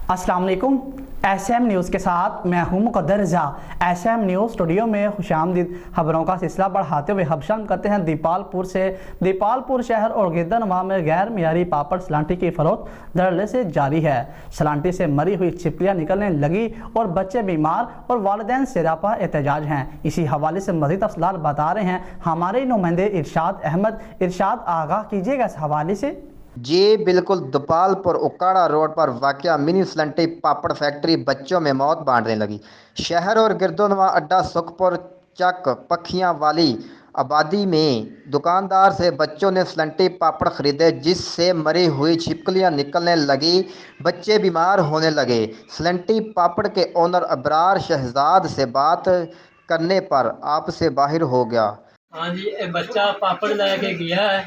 अस्सलाम वालेकुम। SM news के साथ मैं हूं मुक़द्दर रज़ा। SM न्यूज़ स्टूडियो में खुशामदीद। खबरों का सिलसिला बढ़ाते हुए हबशाम करते हैं दीपालपुर से। दीपालपुर शहर और गिरदनवा में गैर मियारी पापड़ सलांटी की फरोख्त धड़ल्ले से जारी है। सलांटी से मरी हुई छिपकलियाँ निकलने लगी और बच्चे बीमार और वालिदैन सिरापा एहतजाज हैं। इसी हवाले से मज़ीद तफसीलात बता रहे हैं हमारे नुमाइंदे इरशाद अहमद। इरशाद, आगाह कीजिएगा इस हवाले से। जी बिल्कुल, दीपालपुर उकाड़ा रोड पर वाक़या मिनी सलंटी पापड़ फैक्ट्री बच्चों में मौत बांटने लगी। शहर और गिरदोनवा अड्डा सुखपुर चक पखियां वाली आबादी में दुकानदार से बच्चों ने सलंटी पापड़ खरीदे, जिससे मरी हुई छिपकलियां निकलने लगी, बच्चे बीमार होने लगे। सलंटी पापड़ के ओनर अबरार शहजाद से बात करने पर आप से बाहर हो गया। हाँ जी, ये बच्चा पापड़ लेके गया है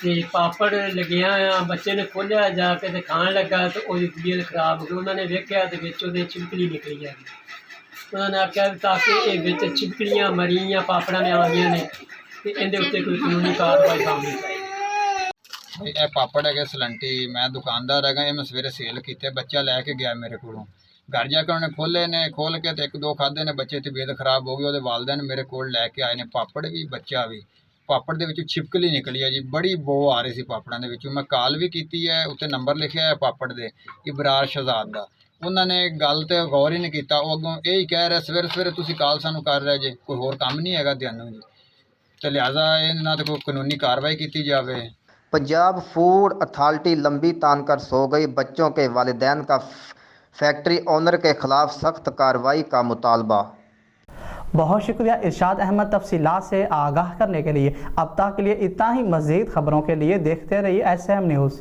ਤੇ ਪਾਪੜ ਲੱਗਿਆ ਆ। ਬੱਚੇ ਨੇ ਖੋਲ੍ਹਿਆ ਜਾ ਕੇ ਤੇ ਖਾਣ ਲੱਗਾ ਤੇ ਉਹਦੀ ਤਬੀਅਤ ਖਰਾਬ ਹੋ ਗਈ। ਉਹਨਾਂ ਨੇ ਵੇਖਿਆ ਤੇ ਵਿੱਚ ਉਹਦੇ ਛਿਪਕਲੀ ਨਿਕਲੀ ਆ। ਉਹਨਾਂ ਨੇ ਆਖਿਆ ਤਾਂ ਕਿ ਇਹ ਵਿੱਚ ਛਿਪਕਲੀਆਂ ਮਰੀਆਂ ਪਾਪੜਾਂ ਨੇ ਆ ਗਈਆਂ ਨੇ ਤੇ ਇਹਦੇ ਉੱਤੇ ਕੋਈ ਕਾਨੂੰਨੀ ਕਾਰਵਾਈ ਹੋਣੀ ਚਾਹੀਦੀ। ਇਹ ਪਾਪੜ ਹੈਗੇ ਸਲੰਟੀ, ਮੈਂ ਦੁਕਾਨਦਾਰ ਹੈਗਾ। ਇਹ ਮੈਂ ਸਵੇਰੇ ਸੇਲ ਕੀਤੇ, ਬੱਚਾ ਲੈ ਕੇ ਗਿਆ ਮੇਰੇ ਕੋਲੋਂ। ਘਰ ਜਾ ਕੇ ਉਹਨੇ ਖੋਲ੍ਹੇ ਨੇ, ਖੋਲ੍ਹ ਕੇ ਤੇ ਇੱਕ ਦੋ ਖਾਧੇ ਨੇ, ਬੱਚੇ ਦੀ ਤਬੀਅਤ ਖਰਾਬ ਹੋ ਗਈ। ਉਹਦੇ ਵਾਲਿदैन ਮੇਰੇ ਕੋਲ ਲੈ ਕੇ ਆਏ ਨੇ, ਪਾਪੜ ਵੀ ਬੱਚਾ ਵੀ। ਪਾਪੜ ਦੇ ਵਿੱਚੋਂ ਛਿਪਕਲੀ ਨਿਕਲੀ ਹੈ ਜੀ, ਬੜੀ ਬੋ ਆ ਰਹੀ ਸੀ ਪਾਪੜਾਂ ਦੇ ਵਿੱਚੋਂ। ਮੈਂ ਕਾਲ ਵੀ ਕੀਤੀ ਹੈ, ਉੱਤੇ ਨੰਬਰ ਲਿਖਿਆ ਹੈ ਪਾਪੜ ਦੇ, ਇਬਰਾਰ ਸ਼ਹਜ਼ਾਦ ਦਾ। ਉਹਨਾਂ ਨੇ ਗੱਲ ਤੇ ਗੌਰ ਹੀ ਨਹੀਂ ਕੀਤਾ। ਉਹ ਅੱਗੋਂ ਇਹ ਹੀ ਕਹਿ ਰਿਹਾ ਸਵੇਰੇ ਸਵੇਰੇ ਤੁਸੀਂ ਕਾਲ ਸਾਨੂੰ ਕਰ ਰਹੇ ਜੇ, ਕੋਈ ਹੋਰ ਕੰਮ ਨਹੀਂ ਹੈਗਾ ਤੁਹਾਨੂੰ ਜੀ, ਤੇ ਲਿਹਾਜ਼ਾ ਇਹਨਾਂ ਤੇ ਕੋਈ ਕਾਨੂੰਨੀ कार्रवाई की जावे। पंजाब फूड अथॉरिटी लंबी तान कर सो गई। बच्चों के वालिदैन का फैक्ट्री ओनर के खिलाफ सख्त कार्रवाई का मुतालबा। बहुत शुक्रिया इरशाद अहमद तफसीलात से आगाह करने के लिए। अब तक के लिए इतना ही। मज़ीद खबरों के लिए देखते रहिए SM न्यूज़।